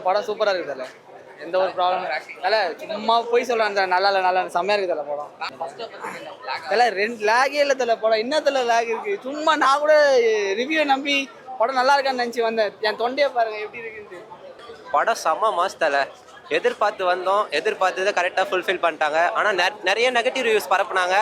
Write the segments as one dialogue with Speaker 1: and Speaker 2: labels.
Speaker 1: படம் சூப்பராக இருக்குது தலை. எந்த ஒரு ப்ராப்ளம் தலை. சும்மா போய் சொல்கிறேன் நல்லா இல்லை நல்லா செம்மையாக இருக்குது தலை படம். தலை லேகே இல்லை தலை படம். என்ன தலை லேக் இருக்குது? சும்மா நான் கூட ரிவ்யூ நம்பி படம் நல்லா இருக்கான்னு நினச்சி வந்தேன். என் தொண்டையை பாருங்கள் எப்படி இருக்குன்னு.
Speaker 2: படம் செம்ம மாஸ் தலை. எதிர்பார்த்து வந்தோம், எதிர்பார்த்ததை கரெக்டாக ஃபுல்ஃபில் பண்ணிட்டாங்க. ஆனால் நிறைய நெகட்டிவ் ரிவ்யூஸ் பரப்புனாங்க.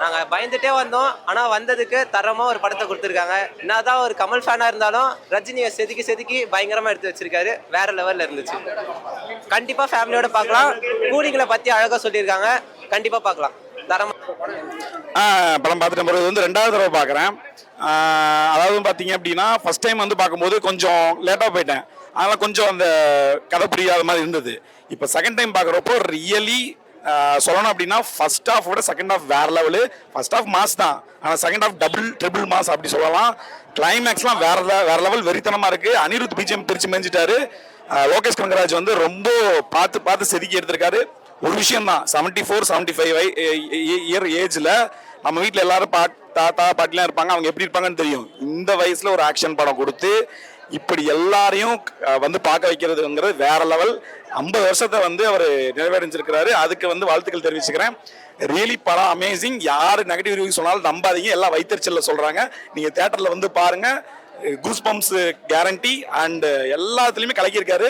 Speaker 2: நாங்கள் பயந்துட்டே வந்தோம், ஆனால் வந்ததுக்கு தரமாக ஒரு படத்தை கொடுத்துருக்காங்க. என்னதான் ஒரு கமல் ஃபேனாக இருந்தாலும் ரஜினியை செதுக்கி பயங்கரமாக எடுத்து வச்சிருக்காரு. வேற லெவலில் இருந்துச்சு. கண்டிப்பாக ஃபேமிலியோட பார்க்கலாம். கூலிங்களை பற்றி அழகாக சொல்லியிருக்காங்க. கண்டிப்பாக பார்க்கலாம். தரமாக
Speaker 3: படம் பார்த்துட்டு போகிறது வந்து 2வது தடவை பார்க்குறேன். அதாவது பார்த்தீங்க அப்படின்னா ஃபர்ஸ்ட் டைம் வந்து பார்க்கும்போது கொஞ்சம் லேட்டாக போயிட்டேன். அதனால் கொஞ்சம் அந்த கதை புரியாத மாதிரி இருந்தது. இப்போ செகண்ட் டைம் பார்க்குறப்போ ரியலி சொல்லணும் அப்படின்னா ஃபர்ஸ்ட் ஹாஃப் விட செகண்ட் ஹாஃப் வேற லெவலு. ஃபர்ஸ்ட் ஹாஃப் மாஸ் தான், ஆனால் செகண்ட் ஹாஃப் ட்ரிபிள் மாஸ் அப்படி சொல்லலாம். கிளைமேக்ஸ்லாம் வேற லெவல் வெறித்தனமாக இருக்குது. அனிருத் பிஜிஎம் பிரித்து மேய்ஞ்சிட்டாரு. லோகேஷ் கனகராஜ் வந்து ரொம்ப பார்த்து செதுக்கி எடுத்திருக்காரு. ஒரு விஷயம் தான், 74-75 இயர் ஏஜில் நம்ம வீட்டில் எல்லாரும் தாத்தா பாட்டிலாம் இருப்பாங்க. அவங்க எப்படி இருப்பாங்கன்னு தெரியும். இந்த வயசில் ஒரு ஆக்ஷன் படம் கொடுத்து இப்படி எல்லாரையும் வந்து பார்க்க வைக்கிறதுங்கிறது வேற லெவல். 50 வருஷத்தை வந்து அவர் நிறைவேறிச்சிருக்கிறாரு. அதுக்கு வந்து வாழ்த்துக்கள் தெரிவிச்சுக்கிறேன். ரியலி படம் அமேசிங். யார் நெகட்டிவ் ரிவ்யூ சொன்னாலும் நம்பாதீங்க. எல்லாம் வைத்தறிச்சல்ல சொல்றாங்க. நீங்க தியேட்டர்ல வந்து பாருங்க. Goose bumps guarantee. அண்ட் எல்லாத்துலயுமே கலக்கியிருக்காரு.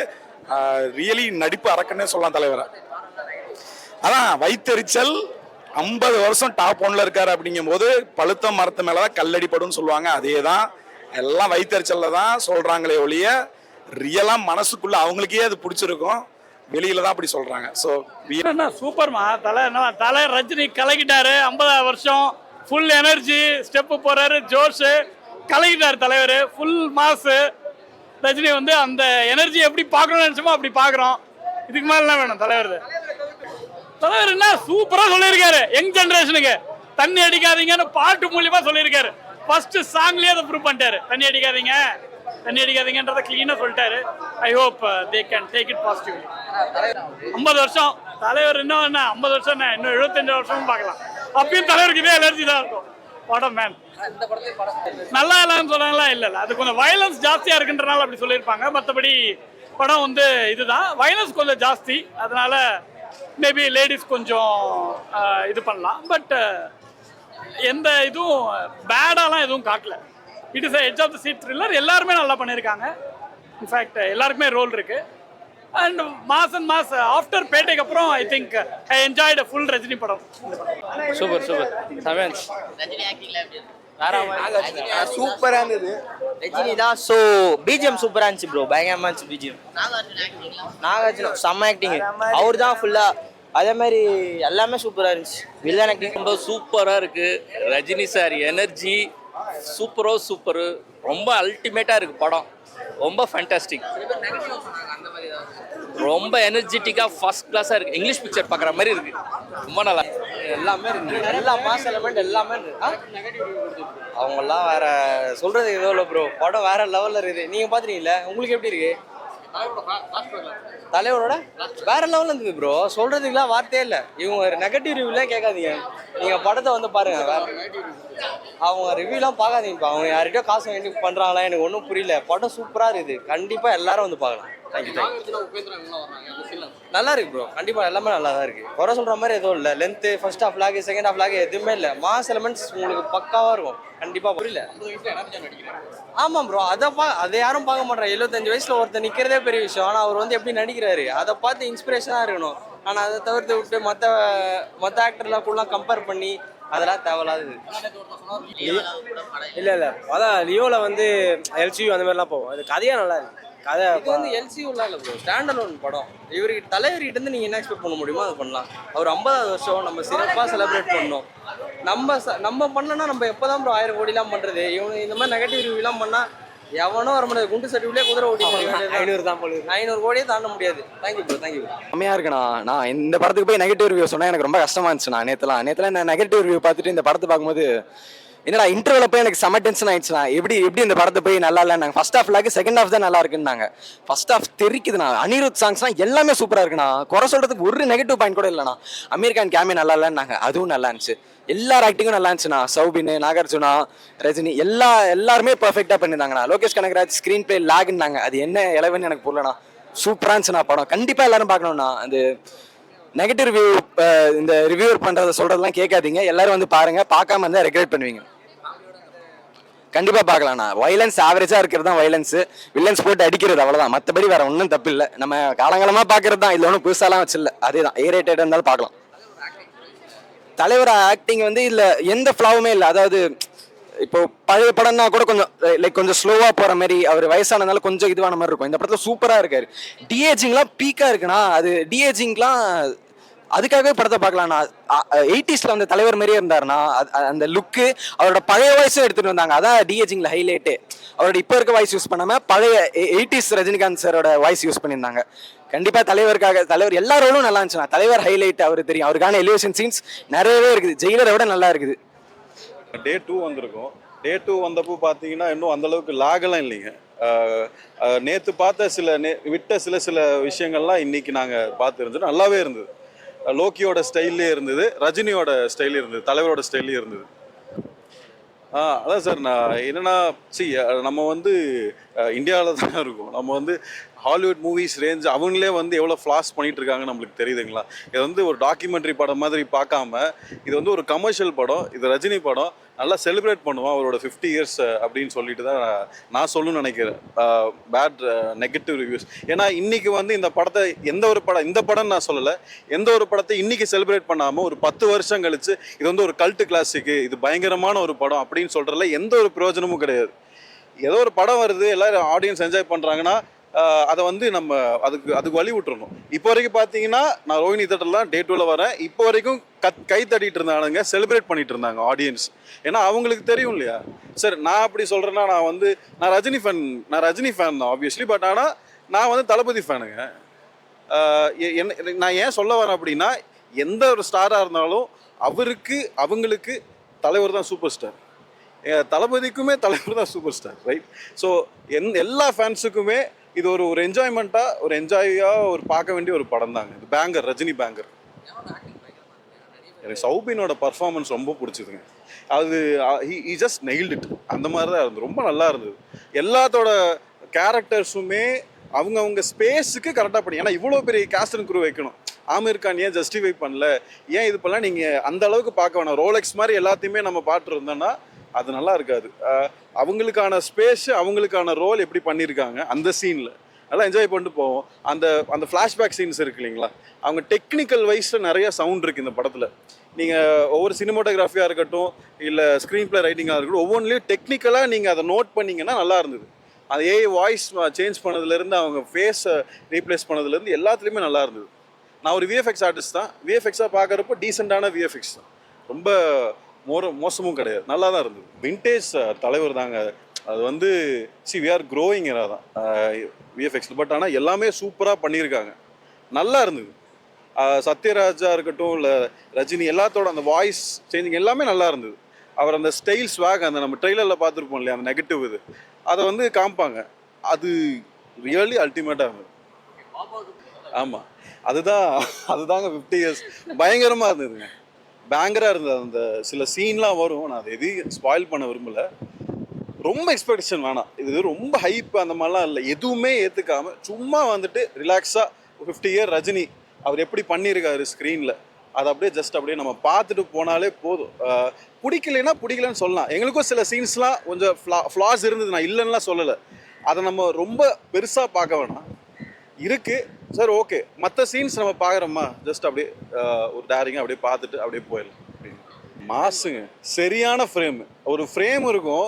Speaker 3: ரியலி நடிப்பு அரக்கன்னே சொல்லலாம் தலைவரை. அதான் வைத்தறிச்சல். 50 வருஷம் டாப் 1ல இருக்காரு அப்படிங்கும் போது பழுத்த மரத்து மேலதான் கல்லடிப்படும் சொல்லுவாங்க. அதே தான் எல்லாம் வைத்தறிச்சல்ல தான் சொல்றாங்களே ஒழிய ரியலா மனசுக்குள்ள அவங்களுக்கே அது பிடிச்சிருக்கும். வெளியில தான் அப்படி சொல்றாங்க. ஸோ
Speaker 4: சூப்பர்மா தலை ரஜினி கலக்கிட்டாரு. 50 வருஷம் ஃபுல் எனர்ஜி ஸ்டெப்பு போறாரு. ஜோஷு கலக்கிட்டாரு தலைவர். ஃபுல் மாசு ரஜினி வந்து அந்த எனர்ஜி எப்படி பார்க்கணும்னு நினைச்சோமோ அப்படி பார்க்குறோம். இதுக்கு மேல என்ன வேணும்? தலைவர் என்ன சூப்பரா சொல்லியிருக்காரு. யங் ஜெனரேஷனுக்கு தண்ணி அடிக்காதீங்கன்னு பாட்டு மூலியமா சொல்லியிருக்காரு. ஃபர்ஸ்ட் சாங்லயே அதை ப்ரூவ் பண்ணிட்டாரு. தண்ணி அடிக்காதீங்கன்றத கிளீனா சொல்லிட்டாரு. I hope they can take it positively. 50 வருஷம் தலைவர் இன்னும் என்ன 50 வருஷம் என்ன இன்னும் 75 வருஷமும் பார்க்கலாம். அப்பயும் தலைவருக்கு இதே எனர்ஜி தான் இருக்கும். படம் மேன் நல்லா இல்லைன்னு சொன்னாங்களா? இல்லை அது கொஞ்சம் வயலன்ஸ் ஜாஸ்தியா இருக்குன்றனால அப்படி சொல்லியிருப்பாங்க. மற்றபடி படம் வந்து இதுதான். வயலன்ஸ் கொஞ்சம் ஜாஸ்தி, அதனால மேபி லேடிஸ் கொஞ்சம் இது பண்ணலாம். பட் எந்த இதுவும் பேடாலாம் எதுவும் காட்டல. It is edge of the seat thriller. எல்லாருமே நல்லா பண்ணியிருக்காங்க. இன்ஃபேக்ட் எல்லாருக்குமே ரோல் இருக்கு. அண்ட் மாஸ் ஆஃப்டர் பேட்டைக்கு அப்புறம் I think I enjoyed full Rajini படம்.
Speaker 1: சூப்பர் செவன்ஸ் சூப்பராக இருந்தது.
Speaker 5: ரஜினி தான். ஸோ பிஜிஎம் சூப்பராக இருந்துச்சு ப்ரோ. பயங்கரமாக இருந்துச்சு பிஜிஎம். நாகார்ஜுனா செம்ம ஆக்டிங். அவர் தான் ஃபுல்லாக. அதே மாதிரி எல்லாமே சூப்பராக இருந்துச்சு. வில்லன் ஆக்டிங்
Speaker 6: ரொம்ப சூப்பராக இருக்குது. Rajini sir energy super. ரொம்ப அல்டிமேட்டாக இருக்குது படம். ரொம்ப ஃபேண்டாஸ்டிக். ரொம்ப எனர்ஜெட்டிக்காக ஃபர்ஸ்ட் கிளாஸாக இருக்குது. இங்கிலீஷ் பிக்சர் பார்க்குற மாதிரி இருக்குது. ரொம்ப நல்லா
Speaker 5: எல்லாமே இருக்குது. எல்லா மாஸ் எலமெண்ட் எல்லாமே இருக்குது. அவங்கெல்லாம் வேற சொல்கிறது எதுவும் இல்லை ப்ரோ. படம் வேற லெவலில் இருக்குது. நீங்கள் பார்த்துட்டீங்களா? உங்களுக்கு எப்படி இருக்கு? தலைவரோட வேற லெவலில் இருந்தது ப்ரோ. சொல்றதுக்குலாம் வார்த்தையே இல்லை. இவங்க நெகட்டிவ் ரிவ்யூலாம் கேட்காதீங்க. நீங்கள் படத்தை வந்து பாருங்க. வேற அவங்க ரிவ்யூலாம் பார்க்காதீங்கப்பா. அவங்க யார்கிட்டயோ காசு வாங்கி பண்ணுறாங்களா எனக்கு ஒன்றும் புரியல. படம் சூப்பராக இருக்குது. கண்டிப்பாக எல்லாரும் வந்து பார்க்கலாம். தேங்க்யூ. நல்லா இருக்கு ப்ரோ. கண்டிப்பாக எல்லாமே நல்லா தான் இருக்குது. குறை சொல்கிற மாதிரி எதுவும் இல்லை. Length first half lag second half lag எதுவுமே இல்லை. மாஸ் எலமெண்ட்ஸ் உங்களுக்கு பக்காவாக இருக்கும். கண்டிப்பாக புரியல. ஆமாம் ப்ரோ. அதை யாரும் பார்க்க மாட்டாங்க. 75 வயசில் ஒருத்தர் நிற்கிறதே பெரிய விஷயம். ஆனால் அவர் வந்து எப்படி நடிக்கிறாரு அதை பார்த்து இன்ஸ்பிரேஷனாக இருக்கணும். ஆனால் அதை தவிர்த்து விட்டு மற்ற ஆக்டர்லாம் கூட கம்பேர் பண்ணி அதெல்லாம் தேவையில்லாது. இல்லை அதான் லியோவில் வந்து எல்சியூ அந்த மாதிரிலாம் போகும். அது கதையாக நல்லா இருக்கு. கதை இது வந்து எல்சியூலாம் இல்லை ப்ரோ. ஸ்டாண்ட் அலோன் படம். இவருக்கு தலைவர்கிட்ட இருந்து நீங்கள் என்ன எக்ஸ்பெக்ட் பண்ண முடியுமோ அது பண்ணலாம். அவர் 50வது வருஷம் நம்ம சிறப்பாக செலிப்ரேட் பண்ணோம். நம்ம பண்ணலன்னா நம்ம எப்போ தான் ப்ரோ 1000 கோடிலாம் பண்ணுறது? இவங்க இந்த மாதிரி நெகட்டிவ் ரிவ்யூலாம் பண்ணால் எவனோ வர முடியாது. குண்டு சர்டிஃபிகேட்லேயே குதிரை ஓட்டி 500 தான் போகுது. 500 கோடியே தாண்ட முடியாது. Thank you bro.
Speaker 1: செம்மையாக இருக்குண்ணா. நான் இந்த படத்துக்கு போய் நெகட்டிவ் ரிவ்யூ சொன்னால் எனக்கு ரொம்ப கஷ்டமாக இருந்துச்சுண்ணா. நேற்றுலாம் நான் நெகட்டிவ் ரிவ்யூ பார்த்துட்டு இந்த படத்தை பார்க்கும்போது என்னடா இன்டர்வல போய் எனக்கு செம டென்ஷன் ஆயிடுச்சுண்ணா. எப்படி இந்த படத்தை போய் நல்லா இல்லைன்னாங்க. First half lag second half தான் நல்லா இருக்குன்னாங்க. ஃபர்ஸ்ட் ஹாஃப் தெரிக்குதுண்ணா. அனிருத் சாங்ஸ்லாம் எல்லாமே சூப்பராக இருக்குண்ணா. குறை சொல்கிறதுக்கு ஒரு நெகட்டிவ் பாயிண்ட் கூட இல்லைண்ணா. அமீர் கான் கேமே நல்லா இல்லைன்னாங்க. அதுவும் நல்லா இருந்துச்சு. எல்லார் ஆக்டிங்கும் நல்லா இருந்துச்சுண்ணா. சௌபின், நாகார்ஜுனா, ரஜினி எல்லாருமே பர்ஃபெக்டாக பண்ணியிருந்தாங்கண்ணா. லோகேஷ் கனகராஜ் ஸ்க்ரீன் பிளே லாக்னாங்க. அது என்ன இலவன்னு எனக்கு புரியலண்ணா. சூப்பராக இருந்துச்சுண்ணா படம். கண்டிப்பாக எல்லாரும் பார்க்கணும்ண்ணா. அந்த நெகட்டிவ் ரிவ்யூ இந்த ரிவ்யூவர் பண்ணுறத சொல்கிறதெல்லாம் கேட்காதீங்க, எல்லாரும் வந்து பாருங்கள். பார்க்காம இருந்தால் ரெக்ரெட் பண்ணுவீங்க. கண்டிப்பாக பார்க்கலாம்ண்ணா. வைலன்ஸ் ஆவரேஜாக இருக்கிறது தான் வைலன்ஸு, வில்லன்ஸ் போட்டு அடிக்கிறது அவ்வளோதான், மற்றபடி வேறு ஒன்றும் தப்பு இல்லை. நம்ம காலங்காலமாக பார்க்கறது தான், இதில் ஒன்றும் புதுசாலாம் வச்சில்ல, அதே தான். ரேட்டட் இருந்தாலும் பார்க்கலாம். தலைவர் ஆக்டிங் வந்து இதில் எந்த ஃப்ளாவுமே இல்லை. அதாவது இப்போ பழைய படம்னா கூட கொஞ்சம் லைக் கொஞ்சம் ஸ்லோவாக போகிற மாதிரி, அவர் வயசானதுனால கொஞ்சம் இதுவான மாதிரி இருக்கும். இந்த படத்தில் சூப்பராக இருக்காரு. டிஏஜிங்லாம் பீக்காக இருக்குண்ணா. அது டிஏஜிங்லாம் அதுக்காகவே படத்தை பார்க்கலாம்ண்ணா. 80s அந்த தலைவர் மாதிரியே இருந்தாருண்ணா. அந்த லுக்கு அவரோட பழைய வாய்ஸும் எடுத்துகிட்டு வந்தாங்க. அதான் டிஏஜிங்கில் ஹைலைட்டு. அவரோட இப்போ இருக்க வாய்ஸ் யூஸ் பண்ணாமல் பழைய 80s ரஜினிகாந்த் சாரோட வாய்ஸ் யூஸ் பண்ணியிருந்தாங்க. கண்டிப்பாக தலைவர் எல்லா ரோலும் நல்லா இருந்துச்சுண்ணா. தலைவர் ஹைலைட், அவர் தெரியும். அவருக்கான எலிவேஷன் சீன்ஸ் நிறையவே இருக்குது. ஜெயிலரை விட நல்லா இருக்குது.
Speaker 7: Day 2 வந்திருக்கும். Day 2 வந்தப்போ பார்த்தீங்கன்னா இன்னும் அந்தளவுக்கு லாகெல்லாம் இல்லைங்க. நேற்று பார்த்த விட்ட சில விஷயங்கள்லாம் இன்னைக்கு நாங்கள் பார்த்து இருந்தது, நல்லாவே இருந்தது. லோக்கியோட ஸ்டைல்லே இருந்தது, ரஜினியோட ஸ்டைலே இருந்தது, தலைவரோட ஸ்டைல்லே இருந்தது. அதான் சார், நான் என்னென்னா நம்ம வந்து இந்தியாவில் தான் இருக்கோம். நம்ம வந்து ஹாலிவுட் மூவிஸ் ரேஞ்ச் அவங்களே வந்து எவ்வளோ ஃப்ளாஸ் பண்ணிகிட்டு இருக்காங்க நம்மளுக்கு தெரியுதுங்களா. இது வந்து ஒரு டாக்குமெண்ட்ரி படம் மாதிரி பார்க்காம இது வந்து ஒரு கமர்ஷியல் படம். இது ரஜினி படம், நல்லா செலிப்ரேட் பண்ணுவோம் அவரோட 50 இயர்ஸ் அப்படின்னு சொல்லிட்டு தான் நான் சொல்லணும்னு நினைக்கிறேன். Bad negative reviews. ஏன்னா இன்றைக்கி வந்து இந்த படத்தை இந்த படம் நான் சொல்லலை, எந்த ஒரு படத்தை இன்றைக்கி செலிப்ரேட் பண்ணாமல் ஒரு 10 வருஷம் கழித்து இது வந்து ஒரு கல்ட்டு கிளாசிக்கு, இது பயங்கரமான ஒரு படம் அப்படின்னு சொல்கிறதுல எந்த ஒரு பிரயோஜனமும் கிடையாது. ஏதோ ஒரு படம் வருது, எல்லோரும் ஆடியன்ஸ் என்ஜாய் பண்ணுறாங்கன்னா அதை வந்து நம்ம அதுக்கு வழி விட்டுறணும். இப்போ வரைக்கும் பார்த்தீங்கன்னா நான் ரோஹிணி தேட்டர்லாம் Day 2ல் வரேன். இப்போ வரைக்கும் கை தட்டிட்டு இருந்தானுங்க, செலிப்ரேட் பண்ணிட்டு இருந்தாங்க ஆடியன்ஸ். ஏன்னா அவங்களுக்கு தெரியும் இல்லையா சார். நான் அப்படி சொல்கிறேன்னா நான் ரஜினி ஃபேன் தான் ஆப்வியஸ்லி. பட் ஆனால் நான் வந்து தளபதி ஃபேனுங்க. நான் ஏன் சொல்ல வரேன் அப்படின்னா, எந்த ஒரு ஸ்டாராக இருந்தாலும் அவங்களுக்கு தலைவர் தான் சூப்பர் ஸ்டார். தளபதிக்குமே தலைவர் தான் சூப்பர் ஸ்டார், ரைட்? ஸோ எல்லா ஃபேன்ஸுக்குமே இது ஒரு என்ஜாய்மெண்ட்டாக ஒரு பார்க்க வேண்டிய ஒரு படம் தாங்க. இது பேங்கர், ரஜினி பேங்கர். எனக்கு சௌபினோட பர்ஃபார்மன்ஸ் ரொம்ப பிடிச்சதுங்க. அது he just nailed it. அந்த மாதிரி தான் இருந்தது, ரொம்ப நல்லா இருந்தது. எல்லாத்தோட கேரக்டர்ஸுமே அவங்க ஸ்பேஸுக்கு கரெக்டாக பண்ணி. ஏன்னா இவ்வளோ பெரிய கேஸ்ட் அண்ட் க்ரூ வைக்கணும். ஆமீர் கான் ஏன் ஜஸ்டிஃபை பண்ணல, ஏன் இது பண்ணலாம், நீங்கள் அந்த அளவுக்கு பார்க்க வேணாம். ரோலெக்ஸ் மாதிரி எல்லாத்தையுமே நம்ம பார்த்துருந்தோம்னா அது நல்லா இருக்காது. அவங்களுக்கான ஸ்பேஸ், அவங்களுக்கான ரோல் எப்படி பண்ணியிருக்காங்க அந்த சீனில் நல்லா என்ஜாய் பண்ணிட்டு போவோம். அந்த ஃப்ளாஷ்பேக் சீன்ஸ் இருக்கு இல்லைங்களா, அவங்க டெக்னிக்கல் வைஸில் நிறைய சவுண்ட் இருக்குது இந்த படத்தில். நீங்கள் ஒவ்வொரு சினிமோட்டோகிராஃபியாக இருக்கட்டும், இல்லை ஸ்க்ரீன் பிளே ரைட்டிங்காக இருக்கட்டும், ஒவ்வொன்றிலையும் டெக்னிக்கலாக நீங்கள் அதை நோட் பண்ணிங்கன்னா நல்லா இருந்தது. அது வாய்ஸ் சேஞ்ச் பண்ணதுலேருந்து, அவங்க ஃபேஸை ரீப்ளேஸ் பண்ணதுலேருந்து எல்லாத்துலேயுமே நல்லா இருந்தது. நான் ஒரு விஎஃப்எக்ஸ் ஆர்டிஸ்ட் தான். விஎஃப்எக்ஸாக பார்க்குறப்போ டீசெண்டான விஎஃப்எக்ஸ் தான், ரொம்ப மோசமும் கிடையாது, நல்லா தான் இருந்தது. விண்டேஜ் தலைவர் தாங்க. அது வந்து we are growing era தான் விஎஃப்எக்ஸ். பட் ஆனால் எல்லாமே சூப்பராக பண்ணியிருக்காங்க, நல்லா இருந்தது. சத்யராஜா இருக்கட்டும், இல்லை ரஜினி, எல்லாத்தோட அந்த வாய்ஸ் சேஞ்சிங் எல்லாமே நல்லா இருந்தது. அவர் அந்த ஸ்டைல் ஸ்வாக், அந்த நம்ம ட்ரெய்லரில் பார்த்துருப்போம் இல்லையா, அந்த நெகட்டிவ் இது அதை வந்து காமிப்பாங்க. அது ரியலி அல்டிமேட்டாக இருந்தது. ஆமாம், அதுதாங்க 50 இயர்ஸ் பயங்கரமாக இருந்ததுங்க. பேங்கராக இருந்தது. அந்த சில சீன்லாம் வரும், நான் அதை எதையும் ஸ்பாயில் பண்ண விரும்பலை. ரொம்ப எக்ஸ்பெக்டேஷன் வேணாம். இது ரொம்ப ஹைப் அந்த மாதிரிலாம் இல்லை. எதுவுமே ஏற்றுக்காமல் சும்மா வந்துட்டு ரிலாக்ஸாக 50 இயர் ரஜினி அவர் எப்படி பண்ணியிருக்காரு ஸ்க்ரீனில், அதை அப்படியே நம்ம பார்த்துட்டு போனாலே போதும். பிடிக்கலன்னு சொல்லலாம். எங்களுக்கும் சில சீன்ஸ்லாம் கொஞ்சம் ஃப்ளாஸ் இருந்தது, நான் இல்லைன்னுலாம் சொல்லலை. அதை நம்ம ரொம்ப பெருசாக பார்க்க வேணாம். இருக்குது சார், ஓகே. மற்ற சீன்ஸ் நம்ம பார்க்குறோமா, ஜஸ்ட் அப்படியே ஒரு டேரிங்காக அப்படியே பார்த்துட்டு அப்படியே போயிடலாம். மாசுங்க, சரியான ஒரு ஃப்ரேம் இருக்கும்.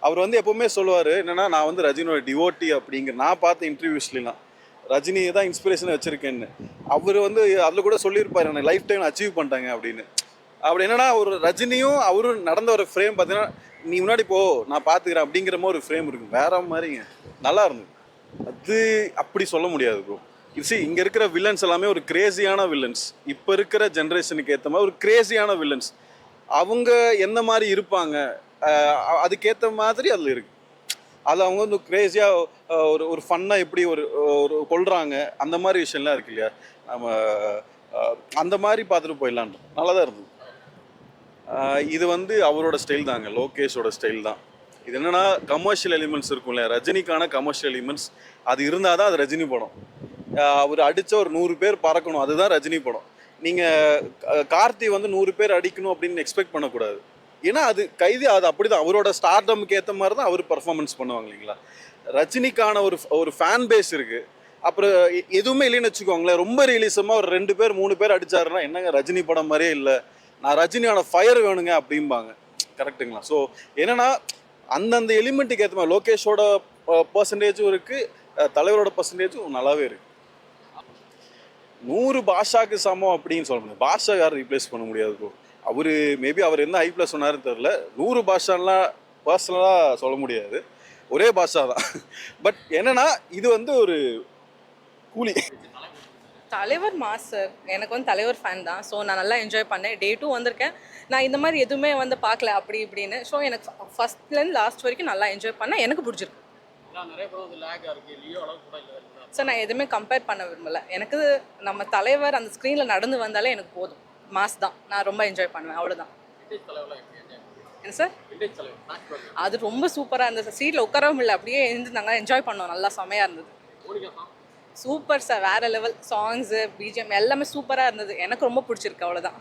Speaker 7: அவர் வந்து எப்போவுமே சொல்லுவார் என்னென்னா, நான் வந்து ரஜினியோட டிவோட்டி அப்படிங்கிற. நான் பார்த்த இன்டர்வியூஸ்லாம் ரஜினியை தான் இன்ஸ்பிரேஷன் வச்சுருக்கேன்னு. அவர் வந்து அதில் கூட சொல்லியிருப்பார், எனக்கு லைஃப் டைம் அச்சீவ் பண்ணிட்டாங்க அப்படின்னு. அப்படி என்னென்னா, ஒரு ரஜினியும் அவரும் நடந்த ஒரு ஃப்ரேம் பார்த்தீங்கன்னா, நீ முன்னாடி போ நான் பார்த்துக்கிறேன் அப்படிங்கிற மாதிரி ஒரு ஃப்ரேம் இருக்கும். வேற மாதிரிங்க, நல்லா இருந்தது. அது அப்படி சொல்ல முடியாது ப்ரோ. இங்கே இருக்கிற வில்லன்ஸ் எல்லாமே ஒரு கிரேசியான வில்லன்ஸ். இப்போ இருக்கிற ஜென்ரேஷனுக்கு ஏற்ற மாதிரி ஒரு கிரேசியான வில்லன்ஸ். அவங்க எந்த மாதிரி இருப்பாங்க அதுக்கேற்ற மாதிரி அதில் இருக்குது. அது அவங்க வந்து கிரேசியாக ஒரு ஃபன்னாக எப்படி ஒரு கொள்கிறாங்க, அந்த மாதிரி விஷயம்லாம் இருக்கு இல்லையா, நம்ம அந்த மாதிரி பார்த்துட்டு போயிடலான். நல்லா தான் இருந்தது. இது வந்து அவரோட ஸ்டைல் தாங்க, லோகேஷோட ஸ்டைல் தான். இது என்னென்னா, கமர்ஷியல் எலிமெண்ட்ஸ் இருக்கும் இல்லையா, ரஜினிக்கான கமர்ஷியல் எலிமெண்ட்ஸ் அது இருந்தால் தான் அது ரஜினி படம். அவர் அடிச்ச ஒரு 100 பேர் பறக்கணும், அதுதான் ரஜினி படம். நீங்கள் கார்த்தி வந்து 100 பேர் அடிக்கணும் அப்படின்னு எக்ஸ்பெக்ட் பண்ணக்கூடாது. ஏன்னா அது கைதி, அது அப்படிதான் அவரோட ஸ்டார்டமுக்கு ஏற்ற மாதிரி தான் அவர் பர்ஃபார்மன்ஸ் பண்ணுவாங்க இல்லைங்களா. ரஜினிக்கான ஒரு ஃபேன் பேஸ் இருக்குது. அப்புறம் எதுவுமே இல்லைன்னு வச்சுக்கோங்களேன், ரொம்ப ரியலிசமாக ஒரு 2 பேர் 3 பேர் அடிச்சாருன்னா என்னங்க ரஜினி படம் மாதிரியே இல்லை, நான் ரஜினியோட ஃபயர் வேணுங்க அப்படிம்பாங்க. கரெக்டுங்களா? ஸோ என்னன்னா அந்தந்த எலிமெண்ட்டுக்கு ஏற்ற மாதிரி லோகேஷோட பர்சன்டேஜும் இருக்குது, தலைவரோட பர்சன்டேஜும் நல்லாவே இருக்குது. 100 பாஷாக்கு சமம் அப்படின்னு சொல்ல முடியாது. பாஷா யாரும் ரீப்ளேஸ் பண்ண முடியாது ப்ரோ. அவர் மேபி அவர் என்ன ஹைப்பில் சொன்னாருன்னு தெரில. 100 பாஷாலாம் பர்சனலாக சொல்ல முடியாது, ஒரே பாஷா தான். பட் என்னன்னா இது வந்து ஒரு கூலி.
Speaker 8: தலைவர் மாஸ்டர், எனக்கு வந்து தலைவர் ஃபேன் தான். ஸோ நான் நல்லா என்ஜாய் பண்ணேன். டே 2 வந்திருக்கேன். நான் இந்த மாதிரி எதுவுமே வந்து பார்க்கல அப்படி இப்படின்னு. ஸோ எனக்கு ஃபர்ஸ்ட்லேருந்து லாஸ்ட் வரைக்கும் நல்லா என்ஜாய் பண்ணேன். எனக்கு பிடிச்சிருக்கு. ஸோ நான் எதுவுமே கம்பேர் பண்ண விரும்பலை. எனக்கு நம்ம தலைவர் அந்த ஸ்க்ரீனில் நடந்து வந்தாலே எனக்கு போதும். மாஸ் தான், நான் ரொம்ப என்ஜாய் பண்ணுவேன், அவ்வளோதான். என்ன சார்? அது ரொம்ப சூப்பராக இருந்தது. சீட்டில் உட்காரவும் இல்லை, அப்படியே எழுந்துருந்தாங்க, என்ஜாய் பண்ணோம், நல்லா செமையாக இருந்தது. சூப்பர் சார், வேறு லெவல். சாங்ஸு, பிஜிஎம் எல்லாமே சூப்பராக இருந்தது. எனக்கு ரொம்ப பிடிச்சிருக்கு, அவ்வளோதான்.